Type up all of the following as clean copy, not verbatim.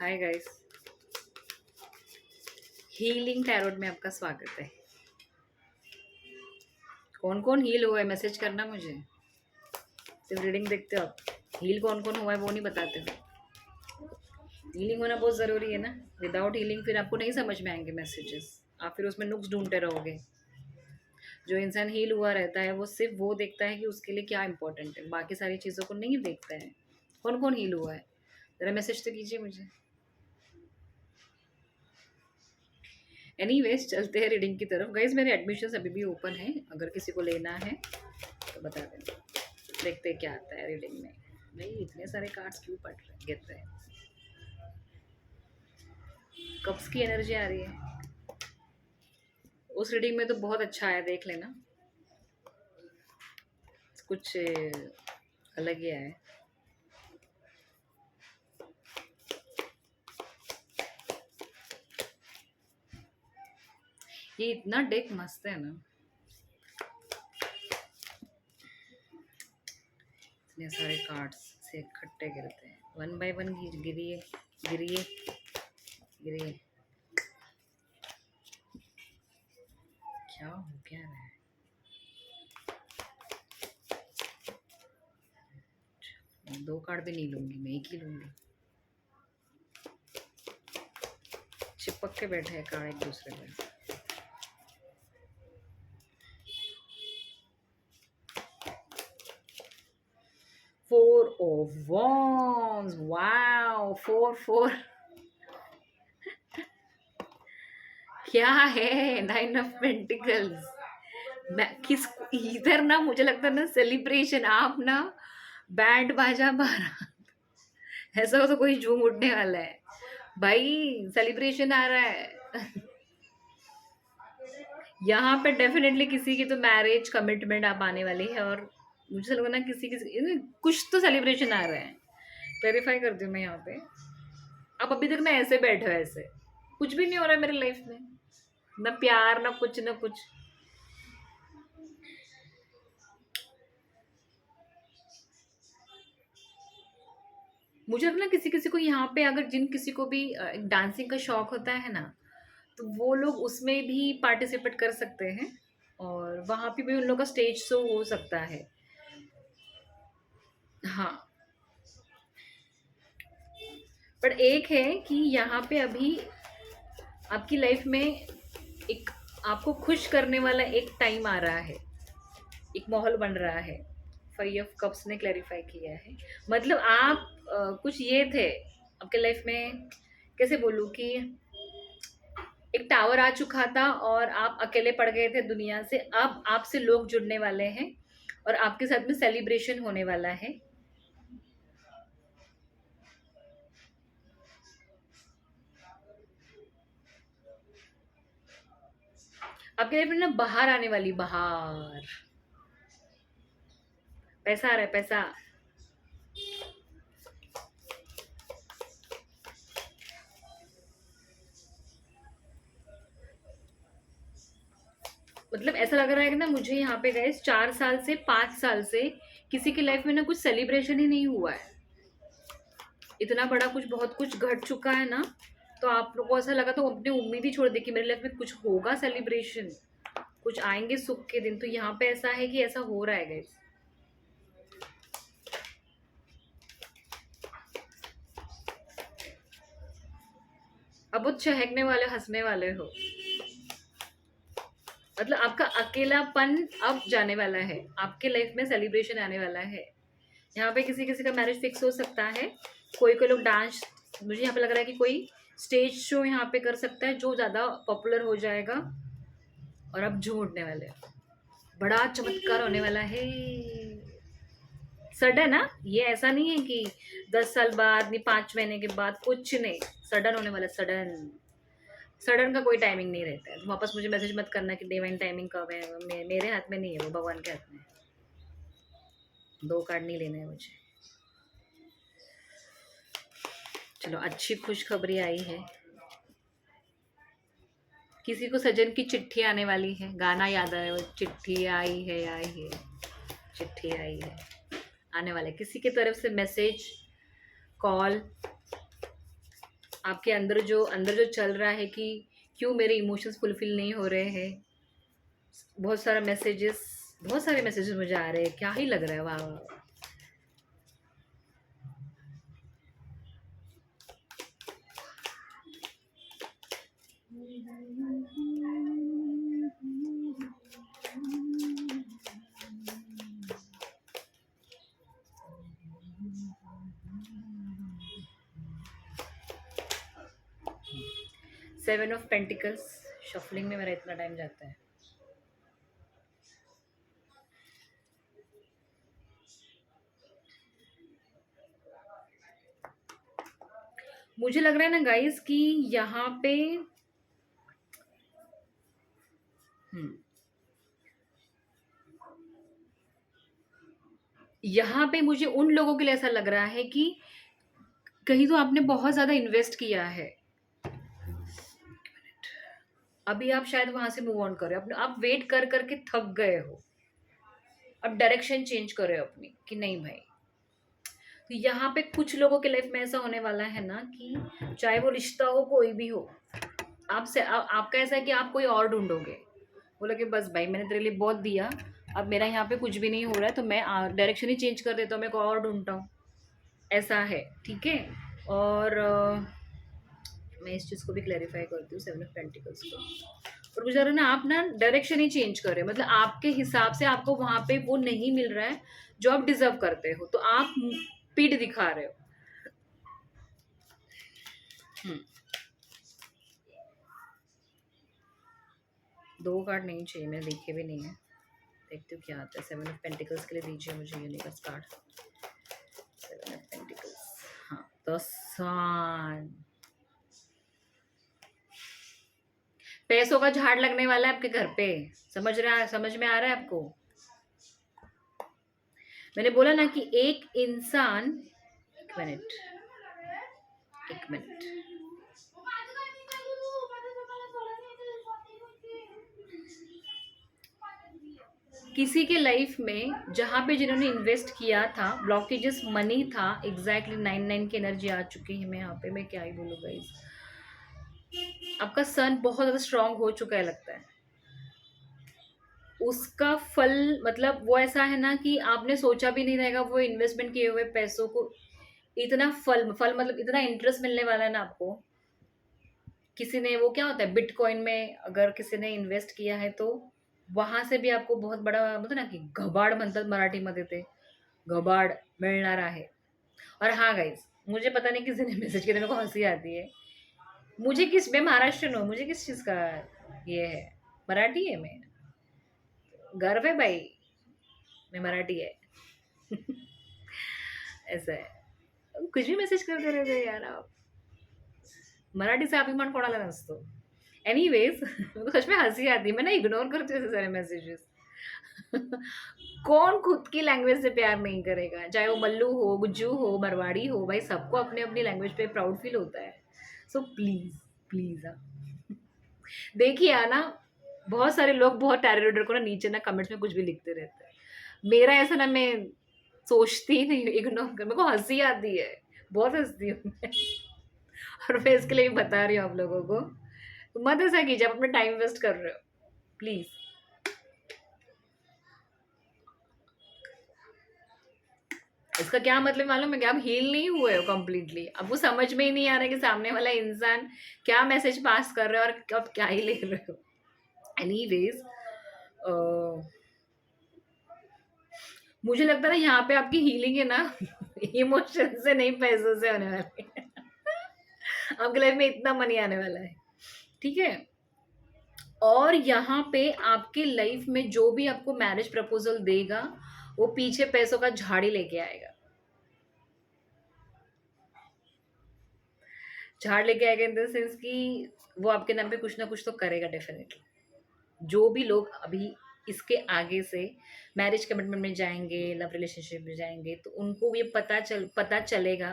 Hi guys, healing tarot में आपका स्वागत है। कौन कौन हील हुआ है मैसेज करना मुझे। सिर्फ रीडिंग देखते हो आप। हील कौन कौन हुआ है वो नहीं बताते हो। हीलिंग होना बहुत ज़रूरी है ना। विदाउट हीलिंग फिर आपको नहीं समझ में आएंगे मैसेजेस। आप फिर उसमें नुक्स ढूंढते रहोगे। जो इंसान हील हुआ रहता है वो सिर्फ वो देखता है कि उसके लिए क्या इंपॉर्टेंट है, बाकी सारी चीज़ों को नहीं देखता है। कौन कौन हील हुआ है ज़रा मैसेज तो कीजिए मुझे। एनीवेज चलते हैं रीडिंग की तरफ। गाइज मेरे एडमिशन्स अभी भी ओपन है, अगर किसी को लेना है तो बता देना। देखते हैं क्या आता है रीडिंग में। भाई इतने सारे कार्ड्स क्यों पढ़ रहे गिर रहे हैं। कप्स की एनर्जी आ रही है उस रीडिंग में तो बहुत अच्छा आया, देख लेना। कुछ अलग ही आया है। ये इतना डेक मस्त है ना, इतने सारे कार्ड्स से इकट्ठे गिरते हैं। वन बाय वन गिरिए गिरिए गिरिए। क्या हो क्या रहा है। दो कार्ड भी नहीं लूंगी, मैं एक ही लूंगी। चिपक के बैठे हैं कार्ड एक दूसरे में। Four of wands, wow, four four. क्या है नाइन ऑफ पेंटिकल्स। मैं किस इधर ना, मुझे लगता है ना सेलिब्रेशन, आप ना बैंड बाजा बारा ऐसा हो तो कोई झूम उठने वाला है भाई। सेलिब्रेशन आ रहा है यहाँ पे डेफिनेटली किसी की तो मैरिज कमिटमेंट आप आने वाली है। और मुझे लगा ना किसी किसी कुछ तो सेलिब्रेशन आ रहा है। क्लैरिफाई कर दूं मैं यहाँ पे। आप अभी तक ना ऐसे बैठे हो, ऐसे कुछ भी नहीं हो रहा है मेरी लाइफ में, ना प्यार ना कुछ ना कुछ। मुझे लगता है ना किसी किसी को यहाँ पे, अगर जिन किसी को भी डांसिंग का शौक होता है ना, तो वो लोग उसमें भी पार्टिसिपेट कर सकते हैं और वहाँ पे भी उन लोग का स्टेज शो हो सकता है। हाँ, पर एक है कि यहाँ पे अभी आपकी लाइफ में एक आपको खुश करने वाला एक टाइम आ रहा है, एक माहौल बन रहा है। 5 ऑफ कप्स ने क्लैरिफाई किया है। मतलब आप कुछ ये थे आपके लाइफ में, कैसे बोलूँ कि एक टावर आ चुका था और आप अकेले पड़ गए थे दुनिया से। अब आपसे लोग जुड़ने वाले हैं और आपके साथ में सेलिब्रेशन होने वाला है। आपके लाइफ में ना बाहर आने वाली, बाहर पैसा आ रहा है, पैसा। मतलब ऐसा लग रहा है कि ना मुझे यहाँ पे गए 4 साल से 5 साल से किसी की लाइफ में ना कुछ सेलिब्रेशन ही नहीं हुआ है। इतना बड़ा कुछ, बहुत कुछ घट चुका है ना। तो आप लोगों को ऐसा लगा तो अपनी उम्मीद ही छोड़ दी कि मेरी लाइफ में कुछ होगा सेलिब्रेशन, कुछ आएंगे सुख के दिन। तो यहाँ पे ऐसा है कि ऐसा हो रहा है गाइस। अब वो चहकने वाले, हंसने वाले हो। मतलब आपका अकेलापन अब जाने वाला है, आपके लाइफ में सेलिब्रेशन आने वाला है। यहाँ पे किसी किसी का मैरिज फिक्स हो सकता है। कोई कोई लोग डांस, मुझे यहाँ पे लग रहा है कि कोई स्टेज शो यहाँ पे कर सकता है जो ज़्यादा पॉपुलर हो जाएगा और अब झूम उठने वाले हैं। बड़ा चमत्कार होने वाला है। सडन, ना ये ऐसा नहीं है कि 10 साल बाद, नहीं 5 महीने के बाद, कुछ नहीं। सडन होने वाला, सडन। सडन का कोई टाइमिंग नहीं रहता है। तुम वापस मुझे मैसेज मत करना कि डिवाइन टाइमिंग कब है। मेरे हाथ में नहीं है, वो भगवान के हाथ में है। दो कार्ड नहीं लेने हैं मुझे। चलो, अच्छी खुशखबरी आई है। किसी को सजन की चिट्ठी आने वाली है। गाना याद आया, वो चिट्ठी आई है, आई है, चिट्ठी आई है। आने वाला है किसी की तरफ से मैसेज, कॉल, आपके अंदर जो चल रहा है कि क्यों मेरे इमोशंस फुलफिल नहीं हो रहे हैं। बहुत सारे मैसेजेस मुझे आ रहे हैं, क्या ही लग रहा है, वाह वाह। 7 ऑफ पेंटिकल्स, शफलिंग में मेरा इतना टाइम जाता है। मुझे लग रहा है ना गाइस कि यहाँ पे यहाँ पे मुझे उन लोगों के लिए ऐसा लग रहा है कि कहीं तो आपने बहुत ज्यादा इन्वेस्ट किया है, अभी आप शायद वहां से मूव ऑन करें, अपने आप वेट कर करके थक गए हो, अब डायरेक्शन चेंज करें अपनी कि नहीं भाई। तो यहाँ पे कुछ लोगों के लाइफ में ऐसा होने वाला है ना कि चाहे वो रिश्ता हो कोई भी हो, आपसे आपका ऐसा है कि आप कोई और ढूंढोगे, बोला कि बस भाई मैंने तेरे लिए बहुत दिया, अब मेरा यहाँ पे कुछ भी नहीं हो रहा है तो मैं डायरेक्शन ही चेंज कर देता हूँ, मैं कोई और ढूंढता हूँ, ऐसा है। ठीक है। और मैं इस चीज़ को भी क्लैरिफाई करती हूँ 7 ऑफ पेंटिकल्स को। और मुझे लग रहा है ना आप ना डायरेक्शन ही चेंज करें, मतलब आपके हिसाब से आपको वहां पे वो नहीं मिल रहा है जो आप डिजर्व करते हो, तो आप पीठ दिखा रहे हो। हम्म, 2 कार्ड नहीं चाहिए, मैंने देखे भी नहीं है, देखती हूँ क्या आता है। 7 ऑफ पेंटिकल्स के लिए दीजिए मुझे यूनिवर्स कार्ड। 7 ऑफ पेंटिकल्स, हाँ, द सन। पैसों का झाड़ लगने वाला है आपके घर पे, समझ में आ रहा है आपको। मैंने बोला ना कि एक इंसान, एक मिनट, एक मिनट, किसी के लाइफ में जहां पे जिन्होंने इन्वेस्ट किया था, ब्लॉकेजेस मनी था, एग्जैक्टली 9 की एनर्जी आ चुकी है। मैं यहाँ पे मैं क्या ही बोलूँ गाइस, आपका सन बहुत ज्यादा स्ट्रांग हो चुका है लगता है, उसका फल मतलब वो ऐसा है ना कि आपने सोचा भी नहीं रहेगा वो इन्वेस्टमेंट किए हुए पैसों को इतना फल मतलब इतना इंटरेस्ट मिलने वाला है ना आपको। किसी ने वो क्या होता है बिटकॉइन में अगर किसी ने इन्वेस्ट किया है तो वहां से भी आपको बहुत बड़ा मतलब ना कि घबाड म्हणतात मराठीमध्ये ते घबाड मिळणार आहे। और हाँ गाइस, मुझे पता नहीं किसी ने मैसेज किया, मेरे को हंसी आती है। मुझे किस मैं महाराष्ट्र हूँ, मुझे किस चीज का ये है, मराठी है मैं, गर्व है भाई, मैं मराठी है। ऐसा है, कुछ भी मैसेज करते रहते यार आप, मराठीचा अभिमान कोणाला नसतो। एनीवेज मेरे को सच में हंसी आती है, मैं ना इग्नोर करती हूँ ऐसे सारे मैसेजेस। कौन खुद की लैंग्वेज से प्यार नहीं करेगा, चाहे वो मल्लू हो, गुज्जू हो, मरवाड़ी हो, भाई सबको अपने अपनी लैंग्वेज पे प्राउड फील होता है। सो प्लीज प्लीज देखिए आना, बहुत सारे लोग बहुत टैलेंटेड को ना नीचे ना कमेंट्स में कुछ भी लिखते रहते हैं, मेरा ऐसा ना मैं सोचती ही नहीं, इग्नोर कर, मेरे को हंसी आती है, बहुत हंसती हूँ मैं। और मैं इसके लिए भी बता रही हूँ आप लोगों को, तो मत ऐसा कीजिए, आप अपना टाइम वेस्ट कर रहे हो प्लीज। इसका क्या मतलब मालूम है कि आप हील नहीं हुए हो कम्प्लीटली, अब वो समझ में ही नहीं आ रहा है कि सामने वाला इंसान क्या मैसेज पास कर रहा है और अब क्या ही ले रहे हो। एनीवेज मुझे लगता है ना यहाँ पे आपकी हीलिंग है ना इमोशन से नहीं पैसों से होने वाली है। आपके लाइफ में इतना मनी आने वाला है, ठीक है। और यहाँ पे आपके लाइफ में जो भी आपको मैरिज प्रपोजल देगा वो पीछे पैसों का झाड़ी लेके आएगा, झाड़ लेके आएगा इन द सेंस कि वो आपके नाम पे कुछ ना कुछ तो करेगा डेफिनेटली। जो भी लोग अभी इसके आगे से मैरिज कमिटमेंट में जाएंगे, लव रिलेशनशिप में जाएंगे, तो उनको ये पता चलेगा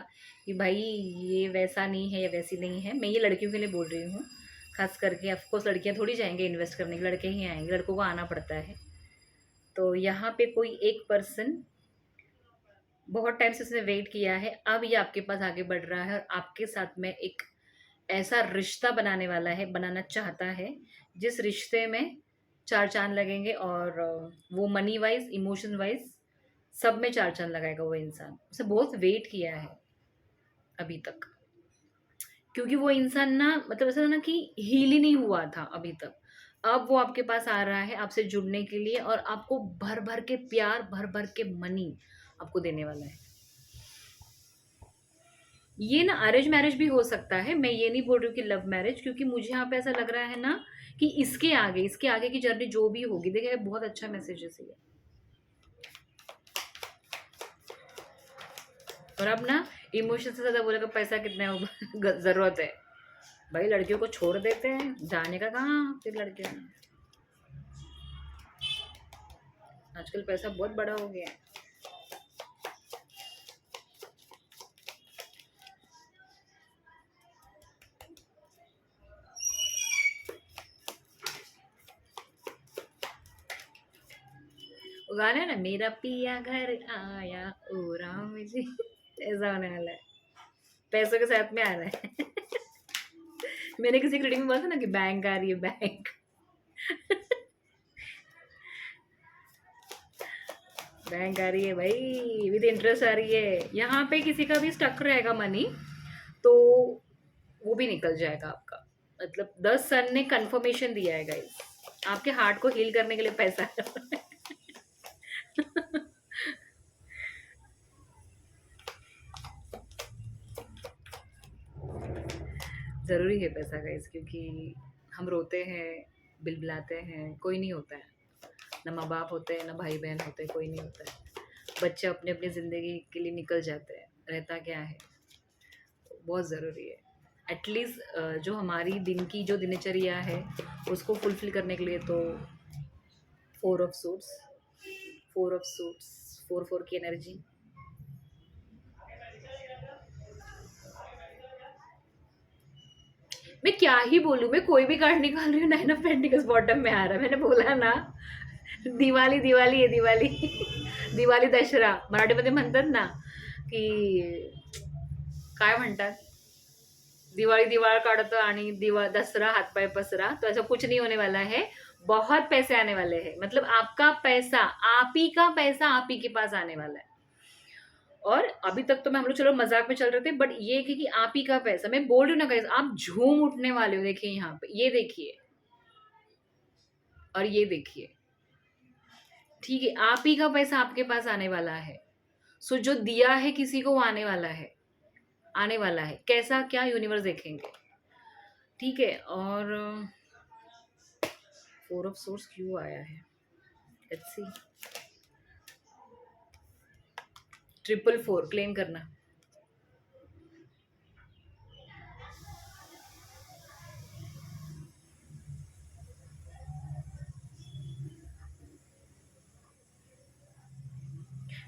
कि भाई ये वैसा नहीं है या वैसी नहीं है। मैं ये लड़कियों के लिए बोल रही हूँ, खास करके ऑफकोर्स लड़कियां थोड़ी जाएंगे इन्वेस्ट करने के, लड़के ही आएंगे, लड़कों को आना पड़ता है। तो यहाँ पे कोई एक पर्सन बहुत टाइम से उसने वेट किया है, अब ये आपके पास आगे बढ़ रहा है और आपके साथ में एक ऐसा रिश्ता बनाने वाला है, बनाना चाहता है, जिस रिश्ते में चार चांद लगेंगे। और वो मनी वाइज, इमोशन वाइज, सब में चार चांद लगाएगा वो इंसान। उसे बहुत वेट किया है अभी तक, क्योंकि वो इंसान ना, मतलब ऐसा ना कि हील ही नहीं हुआ था अभी तक। अब वो आपके पास आ रहा है आपसे जुड़ने के लिए, और आपको भर भर के प्यार, भर भर के मनी आपको देने वाला है। ये ना अरेंज मैरिज भी हो सकता है, मैं ये नहीं बोल रही हूँ कि लव मैरिज, क्योंकि मुझे यहाँ पे ऐसा लग रहा है ना कि इसके आगे की जर्नी जो भी होगी, देखिए बहुत अच्छा मैसेज है ये। और अब ना इमोशन से ज्यादा बोलेगा पैसा कितना है जरूरत है। भाई लड़कियों को छोड़ देते हैं, जाने का कहाँ फिर लड़कियों ने। आजकल पैसा बहुत बड़ा हो गया है। वो गाना है ना, मेरा पिया घर आया ओ राम जी, ऐसा होने वाला है, पैसों के साथ में आ रहा है। मैंने किसी की रीडिंग में बोला था ना कि बैंक आ रही है, बैंक। बैंक आ रही है भाई, विद इंटरेस्ट आ रही है। यहाँ पे किसी का भी स्टक रहेगा मनी, तो वो भी निकल जाएगा आपका। मतलब 10 सन ने कंफर्मेशन दिया है गाइस, आपके हार्ट को हील करने के लिए पैसा है। ज़रूरी है पैसा गाइस, क्योंकि हम रोते हैं, बिलबिलाते हैं, कोई नहीं होता है। ना माँ बाप होते हैं, ना भाई बहन होते हैं, कोई नहीं होता है। बच्चे अपने अपनी ज़िंदगी के लिए निकल जाते हैं, रहता क्या है। बहुत ज़रूरी है एटलीस्ट जो हमारी दिन की जो दिनचर्या है उसको फुलफिल करने के लिए। तो 4 ऑफ सूट्स, 4 ऑफ सूट्स, 4 4 की एनर्जी। मैं क्या ही बोलूँ, मैं कोई भी कार्ड निकाल रही हूँ, 9 ऑफ पेंटिकल्स बॉटम में आ रहा है। मैंने बोला ना, दिवाळी दिवाळी आहे दिवाळी। दिवाळी दसरा मराठीमध्ये म्हणतात ना की काय म्हणतात, दिवाळी दिवाळ काढतो आणि दसरा हाथ पाय पसरा, तो ऐसा कुछ नहीं होने वाला है। बहुत पैसे आने वाले हैं, मतलब आपका पैसा, आप ही का पैसा आप ही के पास आने वाला है। और अभी तक तो मैं हम लोग चलो मजाक में चल रहे थे, बट ये कि आप ही का पैसा, मैं बोल रही हूँ ना गाइस, आप झूम उठने वाले हो। देखिए यहाँ पे, ये देखिए और ये देखिए, ठीक है, आप ही का पैसा आपके पास आने वाला है। सो जो दिया है किसी को वो आने वाला है, आने वाला है। कैसा क्या यूनिवर्स देखेंगे, ठीक है। और 4 ऑफ सोर्स क्यों आया है, लेट्स सी। 444 क्लेम करना।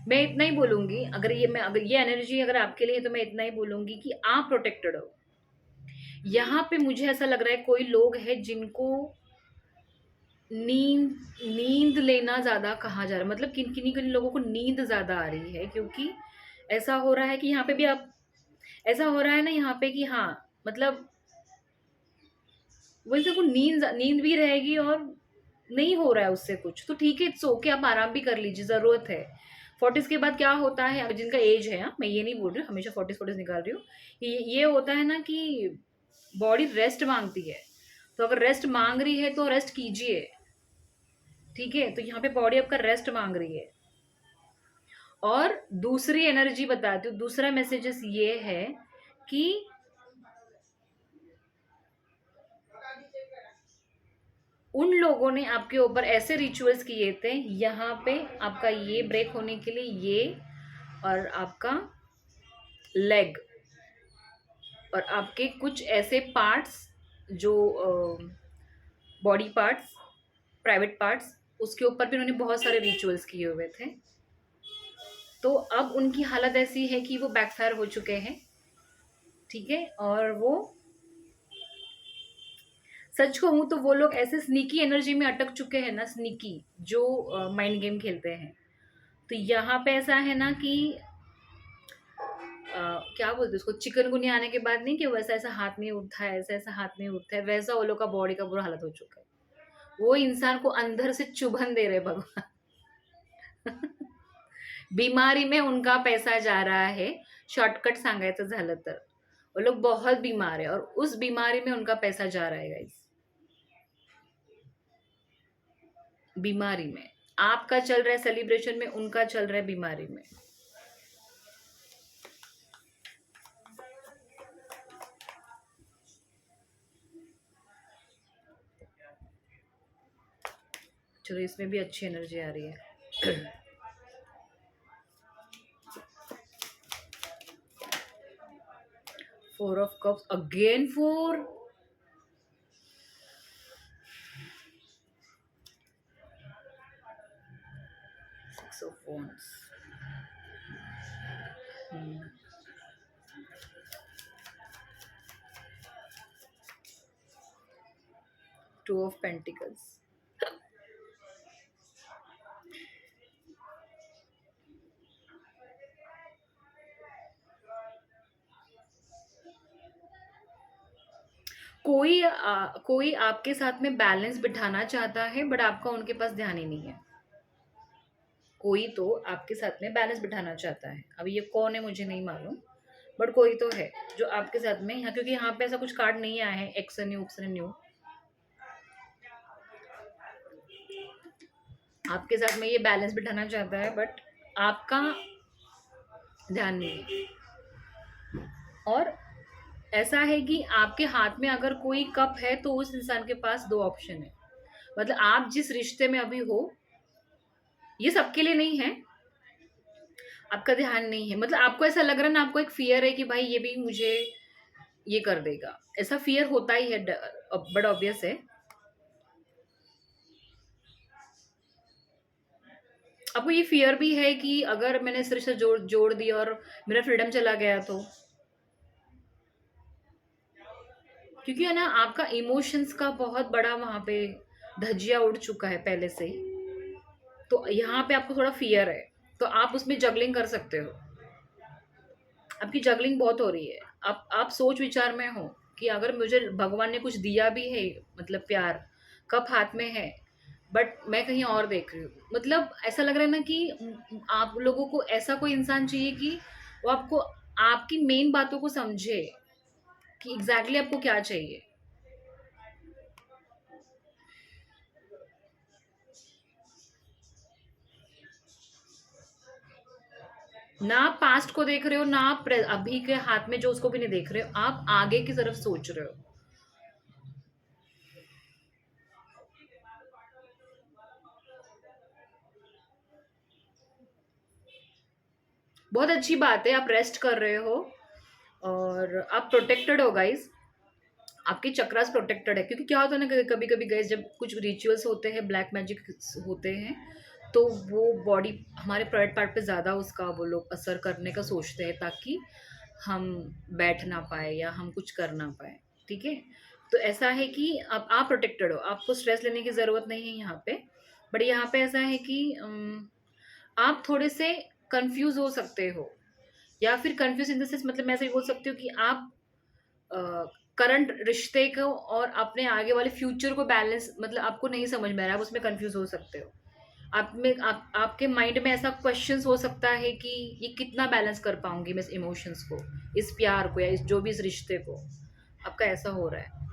मैं इतना ही बोलूंगी, अगर ये एनर्जी अगर आपके लिए है, तो मैं इतना ही बोलूंगी कि आप प्रोटेक्टेड हो। यहाँ पे मुझे ऐसा लग रहा है कोई लोग हैं जिनको नींद नींद लेना ज्यादा कहा जा रहा है, मतलब किन किन्हीं किन लोगों को नींद ज्यादा आ रही है, क्योंकि ऐसा हो रहा है कि यहाँ पे भी आप, ऐसा हो रहा है ना यहाँ पे कि हाँ, मतलब वैसे को नींद नींद भी रहेगी और नहीं हो रहा है उससे कुछ, तो ठीक है, सो के आप आराम भी कर लीजिए, जरूरत है। 40s के बाद क्या होता है, अब जिनका एज है, मैं ये नहीं बोल रही हूँ हमेशा 40s निकाल रही हूँ, ये होता है ना कि बॉडी रेस्ट मांगती है। तो अगर रेस्ट मांग रही है तो रेस्ट कीजिए, ठीक है। तो यहाँ पे बॉडी आपका रेस्ट मांग रही है। और दूसरी एनर्जी बताती हूँ, दूसरा मैसेजेस ये है कि उन लोगों ने आपके ऊपर ऐसे रिचुअल्स किए थे, यहाँ पे आपका ये ब्रेक होने के लिए, ये और आपका लेग और आपके कुछ ऐसे पार्ट्स जो बॉडी पार्ट्स, प्राइवेट पार्ट्स, उसके ऊपर भी उन्होंने बहुत सारे रिचुअल्स किए हुए थे। तो अब उनकी हालत ऐसी है कि वो बैकफायर हो चुके हैं, ठीक है। और वो, सच कहूँ तो वो लोग ऐसे स्नीकी एनर्जी में अटक चुके हैं ना, स्नीकी, जो माइंड गेम खेलते हैं। तो यहाँ पे ऐसा है ना कि क्या बोलते हैं उसको, चिकनगुनिया आने के बाद नहीं कि वैसा ऐसा हाथ नहीं उठता है, ऐसा ऐसा हाथ नहीं उठता है, वैसा वो लोग का बॉडी का बुरा हालत हो चुका है। वो इंसान को अंदर से चुभन दे रहे भगवान। बीमारी में उनका पैसा जा रहा है। शॉर्टकट सांगायचं झालं तर वो लोग बहुत बीमार है और उस बीमारी में उनका पैसा जा रहा है गाइस। बीमारी में आपका चल रहा है सेलिब्रेशन में, उनका चल रहा है बीमारी में। चलो इसमें भी अच्छी एनर्जी आ रही है। 4 of cups, again 4. 6 of wands. 2 of pentacles. कोई आपके साथ में बैलेंस बिठाना चाहता है बट आपका उनके पास ध्यान ही नहीं है। कोई तो आपके साथ में बैलेंस बिठाना चाहता है, अब ये कौन है मुझे नहीं मालूम, बट कोई तो है जो आपके साथ में यहाँ, क्योंकि यहाँ पे ऐसा कुछ कार्ड नहीं आया है एक्स न्यू उक्स न्यू। आपके साथ में ये बैलेंस बिठाना चाहता है बट आपका ध्यान नहीं है। और ऐसा है कि आपके हाथ में अगर कोई कप है तो उस इंसान के पास 2 ऑप्शन है। मतलब आप जिस रिश्ते में अभी हो, ये सबके लिए नहीं है, आपका ध्यान नहीं है, मतलब आपको ऐसा लग रहा है ना, आपको एक फियर है कि भाई ये भी मुझे ये कर देगा, ऐसा फियर होता ही है, बड़ा ऑब्वियस है। आपको ये फियर भी है कि अगर मैंने इस रिश्ते जोड़ जोड़ दिया और मेरा फ्रीडम चला गया तो, क्योंकि है ना आपका इमोशंस का बहुत बड़ा वहां पे धज्जिया उड़ चुका है पहले से ही, तो यहाँ पे आपको थोड़ा फियर है, तो आप उसमें जगलिंग कर सकते हो। आपकी जगलिंग बहुत हो रही है, आप सोच विचार में हो कि अगर मुझे भगवान ने कुछ दिया भी है, मतलब प्यार कप हाथ में है, बट मैं कहीं और देख रही हूँ। मतलब ऐसा लग रहा है ना कि आप लोगों को ऐसा कोई इंसान चाहिए कि वो आपको आपकी मेन बातों को समझे कि एग्जैक्टली आपको क्या चाहिए। ना आप पास्ट को देख रहे हो, ना आप अभी के हाथ में जो उसको भी नहीं देख रहे हो, आप आगे की तरफ सोच रहे हो। बहुत अच्छी बात है, आप रेस्ट कर रहे हो और आप प्रोटेक्टेड हो गाइस। आपके चक्रास प्रोटेक्टेड है, क्योंकि क्या होता है ना, कभी कभी गाइस जब कुछ रिचुअल्स होते हैं, ब्लैक मैजिक होते हैं, तो वो बॉडी हमारे प्राइवेट पार्ट पे ज़्यादा उसका वो लोग असर करने का सोचते हैं, ताकि हम बैठ ना पाए या हम कुछ कर ना पाए। ठीक है, तो ऐसा है कि अब आप प्रोटेक्टेड हो, आपको स्ट्रेस लेने की ज़रूरत नहीं है यहाँ पे। बट यहाँ पे ऐसा है कि आप थोड़े से कंफ्यूज हो सकते हो, या फिर कंफ्यूज इन द सेंस, मतलब मैं ऐसे ही बोल सकती हूँ कि आप करंट रिश्ते को और अपने आगे वाले फ्यूचर को बैलेंस, मतलब आपको नहीं समझ में आ रहा है, आप उसमें कंफ्यूज हो सकते हो। आपके माइंड में ऐसा क्वेश्चंस हो सकता है कि ये कितना बैलेंस कर पाऊंगी मैं इस इमोशंस को, इस प्यार को, या इस जो भी इस रिश्ते को, आपका ऐसा हो रहा है।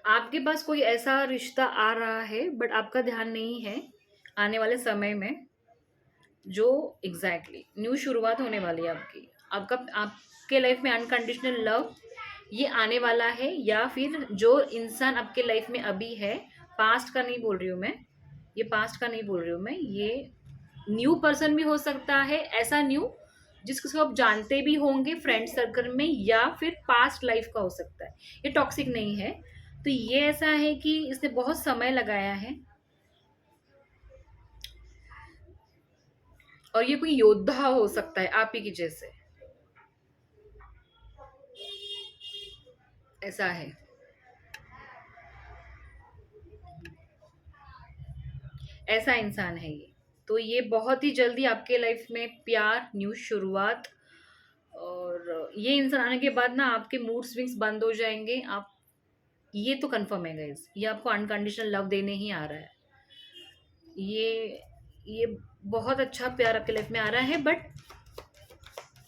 आपके पास कोई ऐसा रिश्ता आ रहा है बट आपका ध्यान नहीं है आने वाले समय में, जो एग्जैक्टली न्यू शुरुआत होने वाली है आपकी, आपका आपके लाइफ में अनकंडीशनल लव ये आने वाला है। या फिर जो इंसान आपके लाइफ में अभी है, पास्ट का नहीं बोल रही हूँ मैं, ये पास्ट का नहीं बोल रही हूँ मैं, ये न्यू पर्सन भी हो सकता है, ऐसा न्यू जिसको आप जानते भी होंगे फ्रेंड सर्कल में, या फिर पास्ट लाइफ का हो सकता है। ये टॉक्सिक नहीं है, तो ये ऐसा है कि इसने बहुत समय लगाया है, और ये कोई योद्धा हो सकता है आप ही की जैसे, ऐसा है। ऐसा इंसान है ये। तो ये बहुत ही जल्दी आपके लाइफ में प्यार, न्यू शुरुआत, और ये इंसान आने के बाद ना आपके मूड स्विंग्स बंद हो जाएंगे। आप, ये तो कंफर्म है गाइस, ये आपको अनकंडीशनल लव देने ही आ रहा है। ये बहुत अच्छा प्यार आपके लाइफ में आ रहा है, बट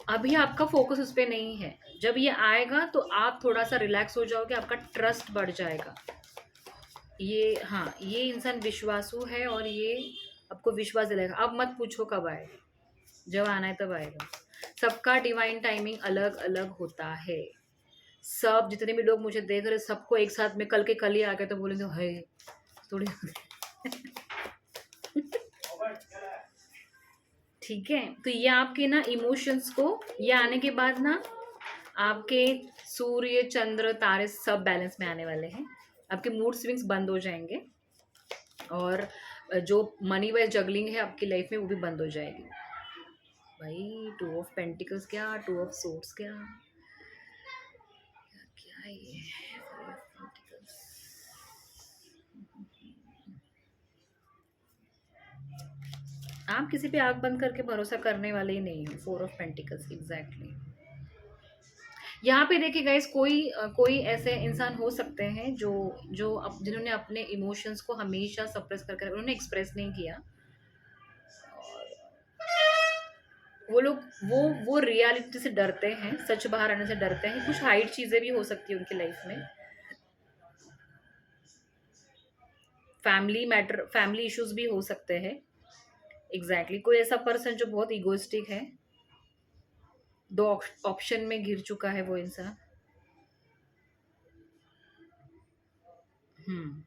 अभी आपका फोकस उस पर नहीं है। जब ये आएगा तो आप थोड़ा सा रिलैक्स हो जाओगे, आपका ट्रस्ट बढ़ जाएगा। ये, हाँ, ये इंसान विश्वासु है और ये आपको विश्वास दिलाएगा। अब मत पूछो कब आएगा, जब आना है तब आएगा। सबका डिवाइन टाइमिंग अलग अलग होता है। सब जितने भी लोग मुझे देख रहे, सबको एक साथ में कल के कल ही आ गए तो बोलेंगे है थोड़ी ठीक है। तो ये आपके ना इमोशंस को, ये आने के बाद ना आपके सूर्य, चंद्र, तारे सब बैलेंस में आने वाले हैं। आपके मूड स्विंग्स बंद हो जाएंगे और जो मनी वाइज जगलिंग है आपकी लाइफ में वो भी बंद हो जाएगी। भाई 2 ऑफ पेंटिकल्स क्या, 2 ऑफ सोर्ड्स क्या, क्या है ये 4 ऑफ पेंटिकल्स। आप किसी पे आंख बंद करके भरोसा करने वाले ही नहीं हो। 4 ऑफ पेंटिकल्स एग्जैक्टली। यहाँ पे देखिए गाइस, कोई ऐसे इंसान हो सकते हैं जिन्होंने अपने इमोशंस को हमेशा सप्रेस करके, उन्होंने एक्सप्रेस नहीं किया। वो लोग वो रियलिटी से डरते हैं, सच बाहर आने से डरते हैं। कुछ हाइड चीजें भी हो सकती है उनकी लाइफ में, फैमिली इश्यूज भी हो सकते हैं। एग्जैक्टली कोई ऐसा पर्सन जो बहुत इगोइस्टिक है, 2 ऑप्शन में घिर चुका है वो इंसान। हम्म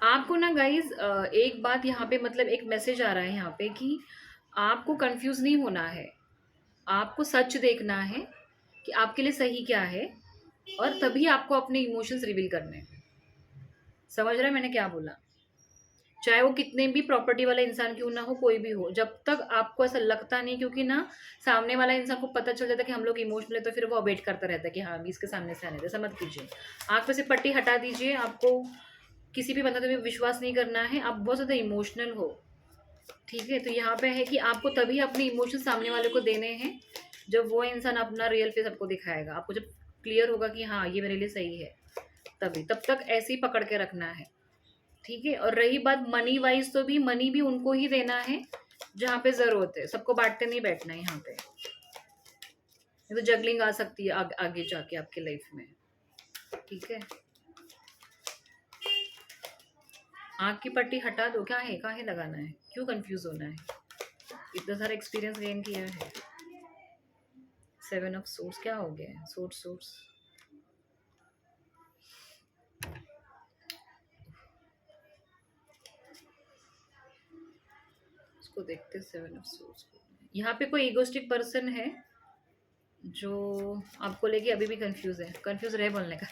आपको ना गाइज एक बात यहाँ पे, मतलब एक मैसेज आ रहा है यहाँ पे कि आपको कंफ्यूज नहीं होना है। आपको सच देखना है कि आपके लिए सही क्या है, और तभी आपको अपने इमोशंस रिवील करने हैं। समझ रहे हैं मैंने क्या बोला? चाहे वो कितने भी प्रॉपर्टी वाला इंसान क्यों ना हो, कोई भी हो, जब तक आपको ऐसा लगता नहीं, क्योंकि ना सामने वाला इंसान को पता चल जाता है कि हम लोग इमोशनल है, तो फिर वो अवेट करता रहता है कि हाँ अभी इसके सामने से आने दे। ऐसा मत कीजिए, आँख पे से पट्टी हटा दीजिए। आपको किसी भी बंदा पे विश्वास नहीं करना है। आप बहुत ज़्यादा इमोशनल हो, ठीक है? तो यहाँ पे है कि आपको तभी अपने इमोशन सामने वाले को देने हैं जब वो इंसान अपना रियल फेस आपको दिखाएगा। आपको जब क्लियर होगा कि हाँ ये मेरे लिए सही है, तभी। तब तक ऐसे ही पकड़ के रखना है, ठीक है? और रही बात मनी वाइज, तो भी मनी भी उनको ही देना है जहाँ पे जरूरत है। सबको बांटते नहीं बैठना है यहाँ पे। ये तो जगलिंग आ सकती है आगे जाके आपके लाइफ में, ठीक है? आँख की पट्टी हटा दो। क्या है, काहे लगाना है, क्यों कंफ्यूज होना है? इतना सारा एक्सपीरियंस गेन किया है। 7 ऑफ सोर्स क्या हो गया है? सोर्स उसको देखते 7 ऑफ सोर्स को। यहाँ पे कोई इगोस्टिक पर्सन है जो आपको लेके अभी भी कंफ्यूज है। कंफ्यूज रहे बोलने का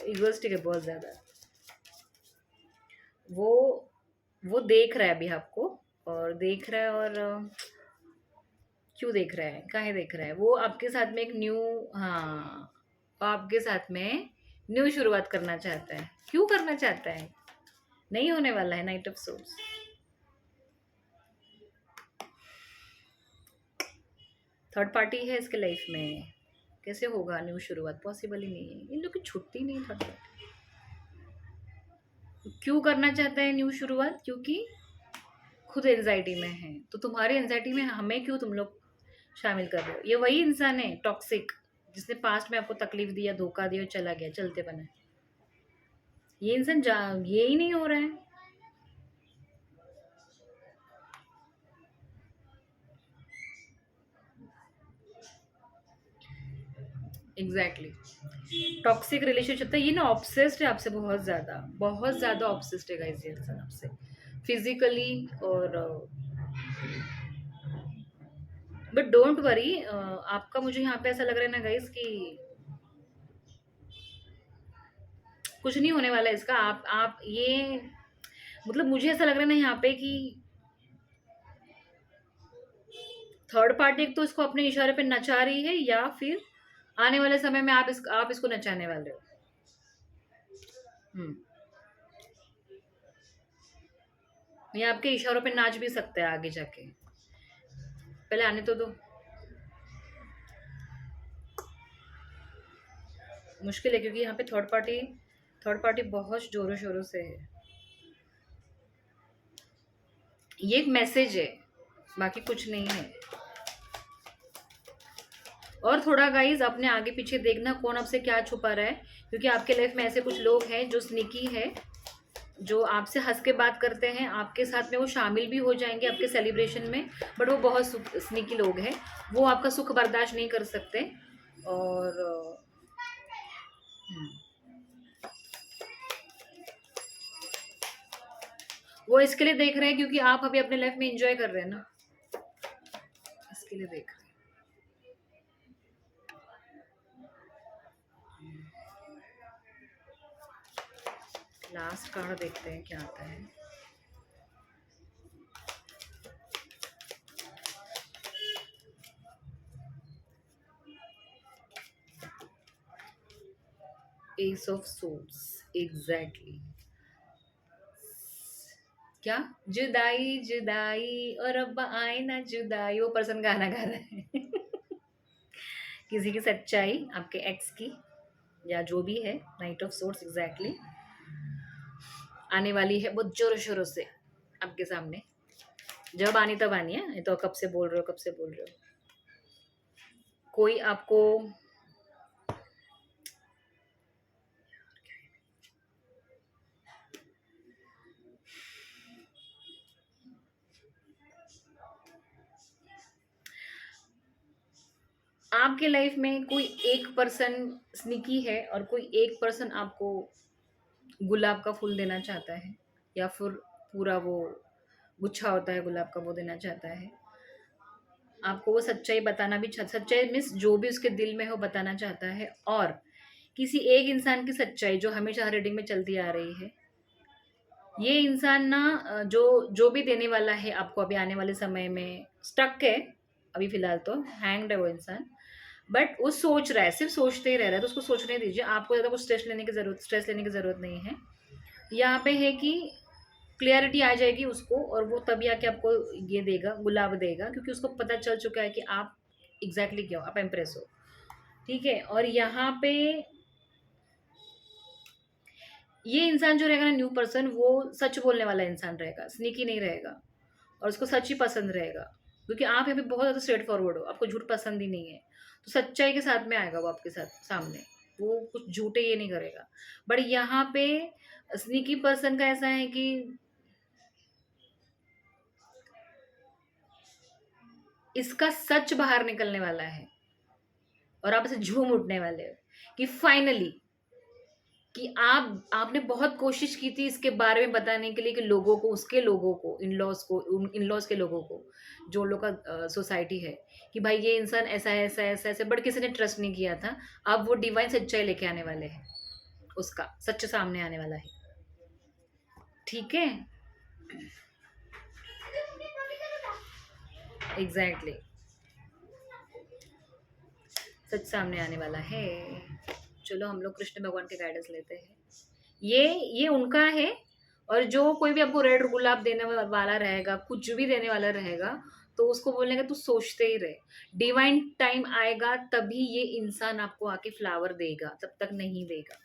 इगोस्टिक है बहुत ज़्यादा। वो वो देख रहा है अभी आपको, और देख रहा है, और क्यों देख रहा है, काहे देख रहा है? वो आपके साथ में एक न्यू, हाँ, वो आपके साथ में न्यू शुरुआत करना चाहता है। क्यों करना चाहता है? नहीं होने वाला है। Night of source, third party है इसके लाइफ में। कैसे होगा न्यू शुरुआत? पॉसिबल ही नहीं है। इन लोग की छुट्टी नहीं है थर्ड पार्टी। क्यों करना चाहता है न्यू शुरुआत? क्योंकि खुद एंजाइटी में है। तो तुम्हारी एंजाइटी में हमें क्यों तुम लोग शामिल कर रहे हो? ये वही इंसान है टॉक्सिक, जिसने पास्ट में आपको तकलीफ दिया, धोखा दिया और चला गया, चलते बना। ये इंसान ये ही नहीं हो रहा है। एग्जैक्टली टॉक्सिक रिलेशनशिप था ये ना। ऑब्सेस्ड है आपसे, बहुत ज़्यादा ऑब्सेस्ड है गाइस ये इंसान आपसे, फिजिकली। और बट डोंट वरी, आपका मुझे यहाँ पे ऐसा लग रहा है ना गाइस कि कुछ नहीं होने वाला इसका। आप ये, मतलब मुझे ऐसा लग रहा है ना यहाँ पे कि थर्ड पार्टी एक तो इसको अपने इशारे पे नचा रही है, या फिर आने वाले समय में आप इसको नचाने वाले हो। हम्म। ये आपके इशारों पे नाच भी सकते हैं आगे जाके, पहले आने तो दो। मुश्किल है क्योंकि यहाँ पे थर्ड पार्टी बहुत जोरों शोरों से है। ये एक मैसेज है, बाकी कुछ नहीं है। और थोड़ा गाइज अपने आगे पीछे देखना कौन आपसे क्या छुपा रहा है, क्योंकि आपके लाइफ में ऐसे कुछ लोग हैं जो स्निकी है, जो आपसे हंस के बात करते हैं, आपके साथ में वो शामिल भी हो जाएंगे आपके सेलिब्रेशन में, बट वो बहुत स्निकी लोग हैं। वो आपका सुख बर्दाश्त नहीं कर सकते। और वो इसके लिए देख रहे हैं क्योंकि आप अभी अपने लाइफ में एंजॉय कर रहे हैं ना, इसके लिए देख रहे हैं। लास्ट कार्ड देखते हैं क्या आता है। S of swords, exactly. क्या? जुदाई जुदाई और अब आए ना जुदाई, वो पर्सन गाना गा रहा है। किसी की सच्चाई आपके एक्स की या जो भी है, नाइट ऑफ सोर्ड्स एग्जैक्टली आने वाली है बहुत जोरों शोरों से आपके सामने। जब आनी तब आनी है, ये तो कब से बोल रहे हो, कब से बोल रहे हो। कोई आपको आपके लाइफ में कोई एक पर्सन स्निकी है और कोई एक पर्सन आपको गुलाब का फूल देना चाहता है, या फिर पूरा वो गुच्छा होता है गुलाब का, वो देना चाहता है आपको। वो सच्चाई बताना भी सच्चाई मीन्स जो भी उसके दिल में हो बताना चाहता है। और किसी एक इंसान की सच्चाई जो हमेशा हर रीडिंग में चलती आ रही है, ये इंसान ना जो जो भी देने वाला है आपको अभी आने वाले समय में, स्टक है अभी फिलहाल तो, हैंग्ड है वो इंसान। बट वो सोच रहा है, सिर्फ सोचते ही रह रहा है, तो उसको सोचने दीजिए। आपको ज़्यादा कुछ स्ट्रेस लेने की ज़रूरत नहीं है। यहाँ पे है कि क्लियरिटी आ जाएगी उसको, और वो तभी आके आपको ये देगा, गुलाब देगा, क्योंकि उसको पता चल चुका है कि आप एग्जैक्टली क्या हो, आप एम्प्रेस हो। ठीक है। और यहाँ पे ये इंसान जो रहेगा ना, न्यू पर्सन, वो सच बोलने वाला इंसान रहेगा, स्नीकी नहीं रहेगा, और उसको सच ही पसंद रहेगा। क्योंकि आप यहाँ पे बहुत ज़्यादा स्ट्रेट फॉरवर्ड हो, आपको झूठ पसंद ही नहीं है, तो सच्चाई के साथ में आएगा वो आपके साथ सामने, वो कुछ झूठे ये नहीं करेगा। बट यहाँ पे स्नीकी पर्सन का ऐसा है कि इसका सच बाहर निकलने वाला है, और आप ऐसे झूम उठने वाले हो कि फाइनली, कि आपने बहुत कोशिश की थी इसके बारे में बताने के लिए, कि लोगों को, उसके लोगों को, इन लॉज के लोगों को, जो लोग का सोसाइटी है, कि भाई ये इंसान ऐसा है, ऐसा है, ऐसा ऐसे, बट किसी ने ट्रस्ट नहीं किया था। अब वो डिवाइन सच्चाई लेके आने वाले हैं, उसका सच सामने आने वाला है। ठीक है, एग्जैक्टली सच सामने आने वाला है। चलो हम लोग कृष्ण भगवान के गाइडेंस लेते हैं। ये उनका है। और जो कोई भी आपको रेड गुलाब देने वाला रहेगा, कुछ भी देने वाला रहेगा, तो उसको बोलेंगे तू सोचते ही रहे, डिवाइन टाइम आएगा तभी ये इंसान आपको आके फ्लावर देगा, तब तक नहीं देगा।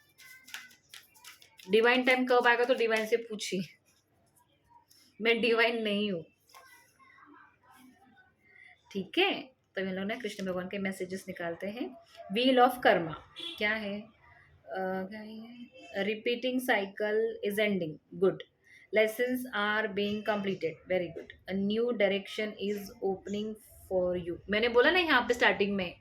डिवाइन टाइम कब आएगा तो डिवाइन से पूछिए, मैं डिवाइन नहीं हूँ। ठीक है, तो हम लोग ना कृष्ण भगवान के मैसेजेस निकालते हैं। व्हील ऑफ कर्मा क्या है? Repeating cycle is ending, good. Lessons are being completed, very good. A new direction is opening for you. मैंने बोला ना यहाँ पे स्टार्टिंग में,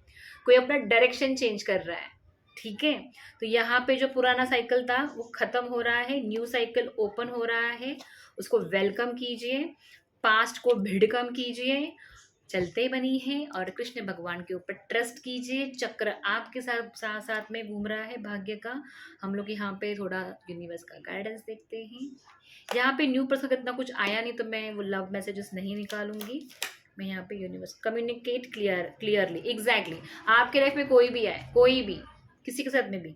कोई अपना डायरेक्शन चेंज कर रहा है। ठीक है, तो यहाँ पे जो पुराना साइकिल था वो खत्म हो रहा है, न्यू साइकिल ओपन हो रहा है, उसको वेलकम कीजिए, पास्ट को भिड़कम कीजिए, चलते बनी है, और कृष्ण भगवान के ऊपर ट्रस्ट कीजिए। चक्र आपके साथ साथ में घूम रहा है भाग्य का। हम लोग यहाँ पे थोड़ा यूनिवर्स का गाइडेंस देखते हैं। यहाँ पे न्यू पर्सन का इतना कुछ आया नहीं, तो मैं वो लव मैसेजेस नहीं निकालूंगी। मैं यहाँ पे यूनिवर्स कम्युनिकेट क्लियरली, एग्जैक्टली। आपके लाइफ में कोई भी आए, कोई भी, किसी के साथ में भी,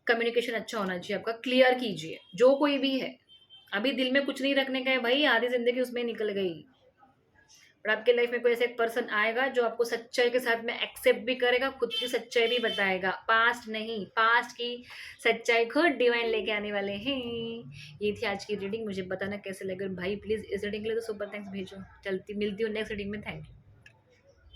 कम्युनिकेशन अच्छा होना चाहिए आपका, क्लियर कीजिए जो कोई भी है। अभी दिल में कुछ नहीं रखने का है भाई, आधी जिंदगी उसमें निकल गई। और आपके लाइफ में कोई ऐसा एक पर्सन आएगा जो आपको सच्चाई के साथ में एक्सेप्ट भी करेगा, खुद की सच्चाई भी बताएगा, पास्ट नहीं, पास्ट की सच्चाई खुद डिवाइन लेके आने वाले हैं। ये थी आज की रीडिंग। मुझे बताना कैसे लगे भाई, प्लीज इस रीडिंग के लिए तो सुपर थैंक्स भेजो। चलती मिलती हूँ नेक्स्ट रीडिंग में। Thank you.